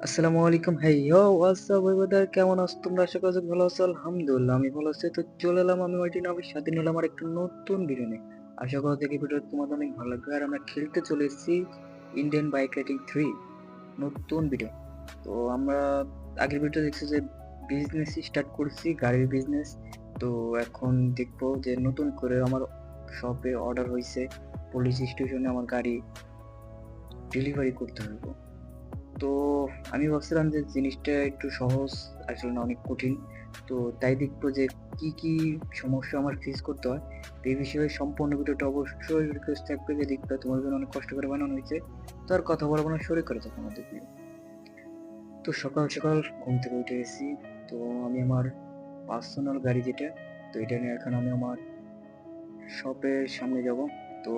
আসসালামু আলাইকুম। ইয়ো WhatsApp brother, কেমন আছো তোমরা? আশা করি ভালো আছো। আলহামদুলিল্লাহ আমি ভালো আছি। তো চলে এলাম আমি ওইটি না স্বাধীন হলাম আর একটা নতুন ভিডিও নিয়ে। আশা করি দেখি ভিডিও তোমাদের অনেক ভালো লাগবে। আর আমরা খেলতে চলে এসেছি ইন্ডিয়ান বাইক রাইডিং 3 নতুন ভিডিও। তো আমরা আগের ভিডিও দেখছি যে বিজনেস স্টার্ট করছি, গাড়ির বিজনেস। তো এখন দেখবো যে নতুন করে আমার শপে অর্ডার হয়েছে, পুলিশ স্টেশনে আমার গাড়ি ডেলিভারি করতে হবে। তো আমি ভাবছিলাম যে জিনিসটা একটু সহজ, আসলে না অনেক কঠিন। তো তাই দেখবো যে কি কি সমস্যা আমার ফেস করতে হয়। তো এই বিষয়ে সম্পূর্ণ ভিডিওটা অবশ্যই রিকোয়েস্ট থাকবে যে দেখবে, তোমার জন্য অনেক কষ্ট করে বানানো হয়েছে। তো আর কথা বলবো না, শুরু করে যাবো আমাদের ভিডিও। তো সকাল সকাল ঘুম থেকে উঠে গেছি। তো আমি আমার পার্সোনাল গাড়ি যেটা, তো এটা নিয়ে এখন আমি আমার শপের সামনে যাব। তো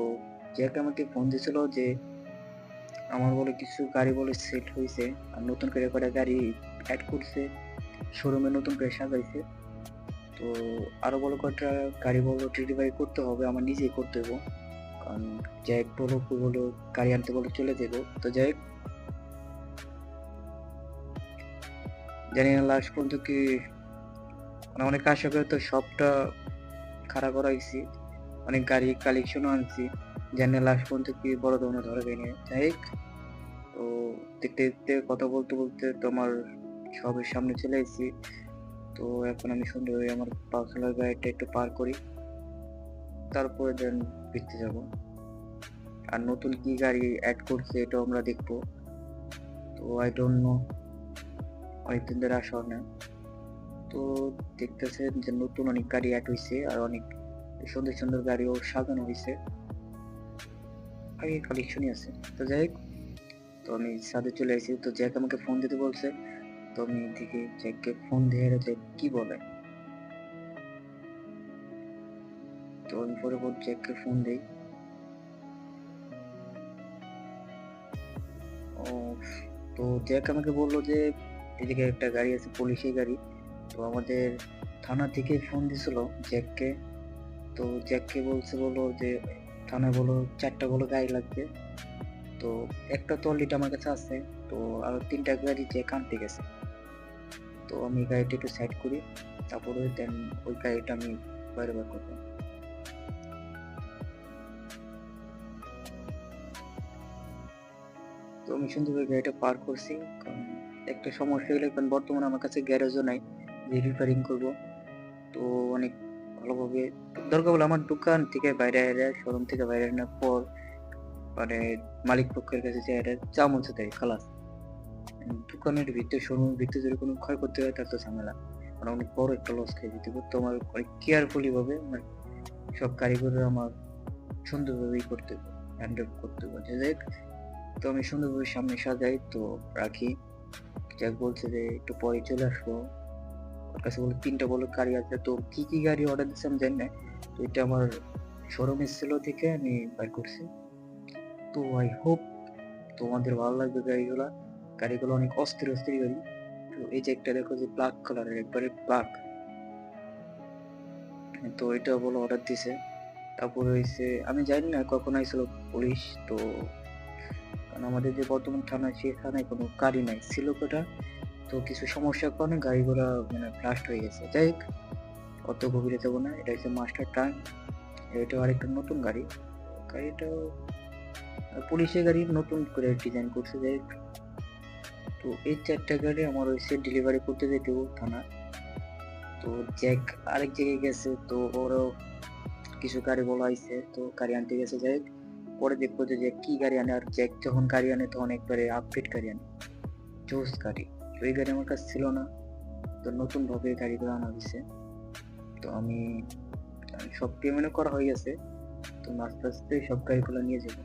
জ্যাক আমাকে ফোন দিয়েছিল যে আমার বলে কিছু গাড়ি বলে সেট হয়েছে, আর নতুন করে কটা গাড়ি অ্যাড করছে, শোরুমে নতুন করে সাজাইছে। তো আরো বড় কয়েকটা গাড়ি বলো ডেলিভারি করতে হবে, আমার নিজেই করতে হবে। কারণ যাই বলো বলো গাড়ি আনতে বলে চলে যাবো। তো যাই জানি না লাস্ট পর্যন্ত কি, মানে অনেক আশা করে তো সবটা খাড়া করাইছি, অনেক গাড়ি কালেকশনও আনছি, জানি না লাস্ট পর্যন্ত কি বড় ধরনের ধরে দেয়নি। যাই হোক, তো দেখতে দেখতে কথা বলতে বলতে তোমার সবের সামনে চলে এসেছি। তো এখন আমি সুন্দর আমার পার্সোনাল গাড়িটা একটু পার করি, তারপরে দেন ফিরতে যাব। আর নতুন কি গাড়ি অ্যাড করছে এটাও আমরা দেখবো। তো আই ডোন্ট নো, অনেকদিন ধরে আসা হয় না। তো দেখতেছেন যে নতুন অনেক গাড়ি অ্যাড হয়েছে, আর অনেক সুন্দর সুন্দর গাড়িও সাজানো হয়েছে, আগে কালেকশনই আছে। তো যাই হোক, তো আমি ছাদে চলে আসি। তো জ্যাক আমাকে ফোন দিতে বলছে। তো আমি দেখি জ্যাককে ফোন দিয়ে জ্যাক কি বলে। তো আমি পরে জ্যাককে ফোন দিই। ও, তো জ্যাক আমাকে বললো যে এদিকে একটা গাড়ি আছে, পুলিশের গাড়ি। তো আমাদের থানা থেকে ফোন দিছিল জ্যাককে। তো জ্যাককে বলো যে থানায় বলো 4টা বলো গাড়ি লাগবে। তো একটা তো অলরেডি আমার কাছে আছে, তো আরো 3টা গাড়ি জ্যাক আনতে গেছে। তো আমি গাড়িটা একটু সাইড করি, তারপরে দেন ওই গাড়িটা আমি বাইরে বার করবো। তো আমি সুন্দরভাবে গাড়িটা পার করছি। কারণ একটা সমস্যা হলে, কারণ বর্তমানে আমার কাছে গ্যারেজও নাই যে রিপেয়ারিং করবো। তো অনেক ভালোভাবে দরকার হলে আমার দোকান থেকে বাইরে এলে, শোরুম থেকে বাইরে আনার পর মানে মালিক পক্ষের কাছে যে এটা চা মুছে দেয় খালাস। দোকানের ভিতরে, শোরুমের ভিতরে যদি কোনো ক্ষয় করতে হয় তাহলে তো ঝামেলা, মানে অনেক বড় একটা লস খেয়ে যেতে হবে। তো আমার অনেক কেয়ারফুলি ভাবে আমার সব কারিগররা আমার সুন্দরভাবেই করতে হবে, হ্যান্ডেল করতে হবে। যাই হোক, তো আমি সুন্দরভাবে সামনে সাজাই, তো রাখি। যাক বলছে যে একটু পরে চলে আসবো। ওর কাছে বলে 3টা বলে গাড়ি আছে। তো কি কি গাড়ি অর্ডার দিচ্ছে আমি জানি না। তো এটা আমার শোরুম এসেছিল থেকে আমি বাই করছি। তো আই হোপ তোমাদের ভালো লাগবে গাড়িগুলা। গাড়িগুলো অনেক অস্থির অস্থির গাড়ি। তো এই যে একটা দেখো যে ব্ল্যাক কালারের, একবারে ব্ল্যাক। তো এটা বলে অর্ডার দিছে। তারপরে হইছে আমি জানি না কখন আইছিল পুলিশ। তো কারণ আমাদের যে বর্তমান থানা, সেই থানায় কোনো গাড়ি নাই, ছিল কটা। তো কিছু সমস্যার কারণে গাড়িগুলা মানে ব্লাস্ট হয়ে গেছে। যাই হোক, অত গভীরে যাবো না। এটা হচ্ছে মাস্টার ট্রাঙ্ক। এটা আরেকটা নতুন গাড়ি। গাড়িটাও পুলিশের গাড়ি, নতুন করে ডিজাইন করছে। যাই হোক, তো এই 4টা গাড়ি আমার হয়েছে ডেলিভারি করতে যেতে থানা। তো জ্যাক আরেক জায়গায় গেছে, তো ওরও কিছু গাড়ি বলা হয়েছে, তো গাড়ি আনতে গেছে। যাই হোক, পরে দেখবো যে জ্যাক কি গাড়ি আনে। আর জ্যাক যখন গাড়ি আনে তখন একবারে আপডেট গাড়ি আনে, জোস গাড়ি। তো এই গাড়ি আমার কাছে ছিল না, তো নতুন ভাবে গাড়িগুলো আনা হয়েছে। তো আমি সব পেমেন্টও করা হয়ে গেছে। তো আস্তে আস্তে সব গাড়িগুলো নিয়ে যাবো।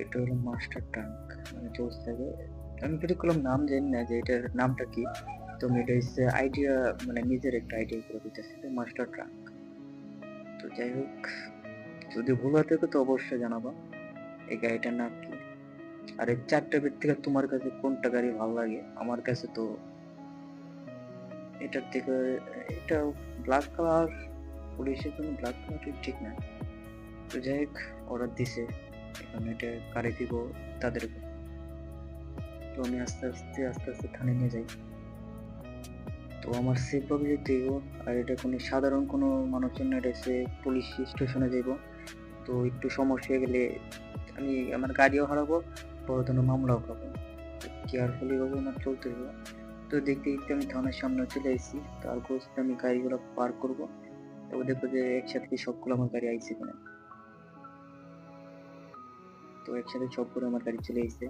এটা হলো মাস্টার ট্রাঙ্ক, মানে জোস থাকে। আমি পার্টিকুলার নাম জানি না যে এটার নামটা কি। তো আমি এটা হচ্ছে আইডিয়া, মানে নিজের একটা আইডিয়া করে দিতেছি মাস্টার ট্রাঙ্ক। তো যাই হোক, যদি ভুল হয়ে থাকে তো অবশ্যই জানাবা এই গাড়িটার নাম কি। আর এই 4টা বের থেকে তোমার কাছে কোনটা গাড়ি ভালো লাগে? আমার কাছে তো এটার থেকে এটা ব্ল্যাক কালার, পুলিশের জন্য ব্ল্যাক কালার ঠিক না। তো যাই হোক, অর্ডার দিছে। এখন এটা কারে দিব তাদের। তো আমি আস্তে আস্তে থানায় নিয়ে যাই। তো আমার সেফ ভাবে যেতে হইব। আর এটা কোনো সাধারণ কোনো মানুষের না, এটা সে পুলিশ স্টেশনে যাইব। তো একটু সমস্যা হয়ে গেলে আমি আমার গাড়িও হারাবো, বড় ধরনের মামলাও খাবো। কেয়ারফুলি ভাবে আমার চলতে হইব। তো দেখতে দেখতে আমি থানার সামনে চলে এসেছি। তারপর আমি গাড়িগুলো পার করব। তো দেখবো যে একসাথে সবগুলো আমার গাড়ি আইছে কিনা। তো একসাথে সবগুলো আমার গাড়ি চলে এসেছে।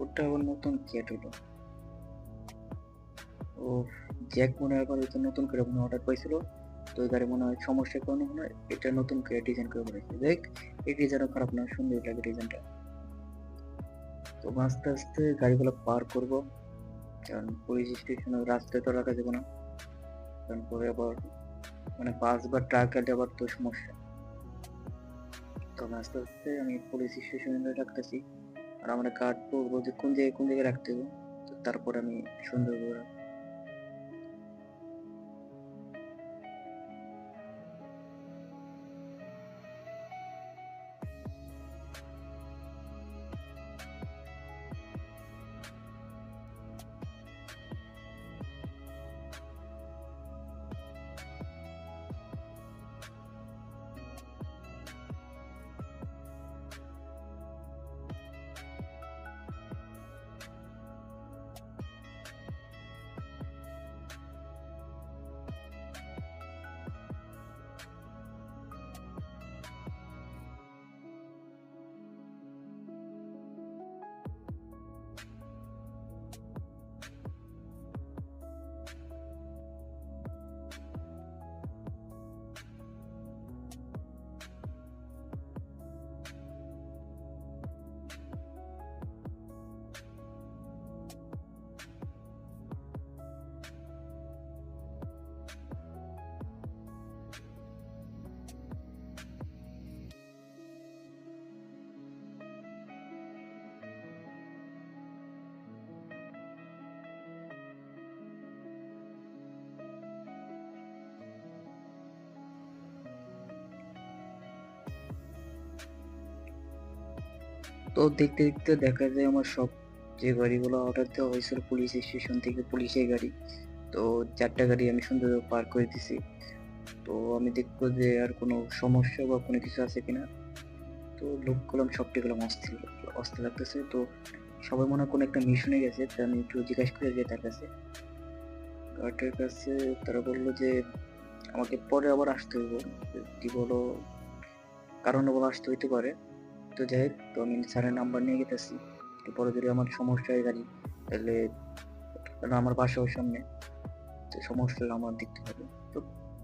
ওটা আবার নতুন ক্যাট হলো। ও জ্যাক মনে হয় আবার ওইটা নতুন করে মনে অর্ডার পাইছিল। তো ওই গাড়ি মনে হয় সমস্যার কারণে মনে হয় এটা নতুন করে ডিজাইন করে বানাইছে। দেখ, এই ডিজাইনও খারাপ না, সুন্দর লাগে ডিজাইনটা। তো আস্তে আস্তে গাড়িগুলো পার করব, কারণ পুলিশ স্টেশনের রাস্তায় তো রাখা যাবে না। কারণ পরে আবার মানে বাস বা ট্রাক গাড়ি আবার তো সমস্যা। তো আস্তে আস্তে আমি পুলিশ স্টেশনে রাখতেছি। আর আমরা কার্ড করবো যে কোন জায়গায় রাখতে হবে। তো তারপর আমি সুন্দর করে। তো দেখতে দেখতে দেখা যায় আমার সব যে গাড়িগুলো অর্ডার দেওয়া হয়েছিল পুলিশ স্টেশন থেকে, পুলিশের গাড়ি, তো 4টা গাড়ি আমি সুন্দরভাবে পার করে দিছি। তো আমি দেখবো যে আর কোনো সমস্যা বা কোনো কিছু আছে কিনা। তো লোক করলাম, সবটি গেলাম অস্থির অস্থির লাগতেছে। তো সবাই মনে হয় কোনো একটা মিশনে গেছে। তো আমি একটু জিজ্ঞাসা করে যাই তার কাছে, গার্ডের কাছে। তারা বললো যে আমাকে পরে আবার আসতে হইব। কি বলো, কারণে বলে আসতে হইতে পারে। তো যাই হোক, তো আমি স্যারের নাম্বার নিয়ে গেতেছি। পরে যদি আমার সমস্যা হয় গাড়ি, তাহলে কারণ আমার বাসাও সামনে, তো সমস্যা হলে আমার দেখতে হবে। তো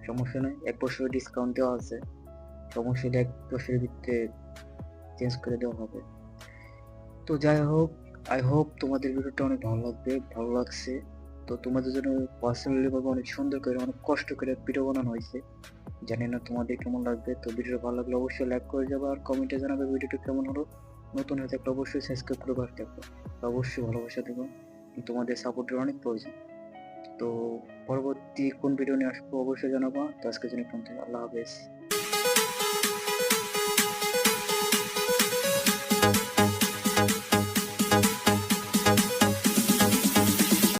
সমস্যা নেই, 1 বছরের ডিসকাউন্ট দেওয়া আছে। সমস্যা হলে 1 বছরের ভিতরে চেঞ্জ করে দেওয়া হবে। তো যাই হোক, আই হোপ তোমাদের ভিডিওটা অনেক ভালো লাগবে, ভালো লাগছে। তো তোমাদের জন্য পার্সোনালি ভাবে অনেক সুন্দর করে, অনেক কষ্ট করে ভিডিও বানানো হয়েছে। জানি না তোমাদের কেমন লাগবে। তো ভিডিওটা ভালো লাগলে অবশ্যই লাইক করে যাবে, আর কমেন্টে জানাবে ভিডিওটা কেমন হলো। নতুন হয়ে থাকলে অবশ্যই সাবস্ক্রাইব করে পাশে থাকবে। অবশ্যই ভালোবাসা দেবো, তোমাদের সাপোর্টের অনেক প্রয়োজন। তো পরবর্তী কোন ভিডিও নিয়ে আসবো অবশ্যই জানাবো। তো আজকের জন্য আল্লাহ হাফেজ।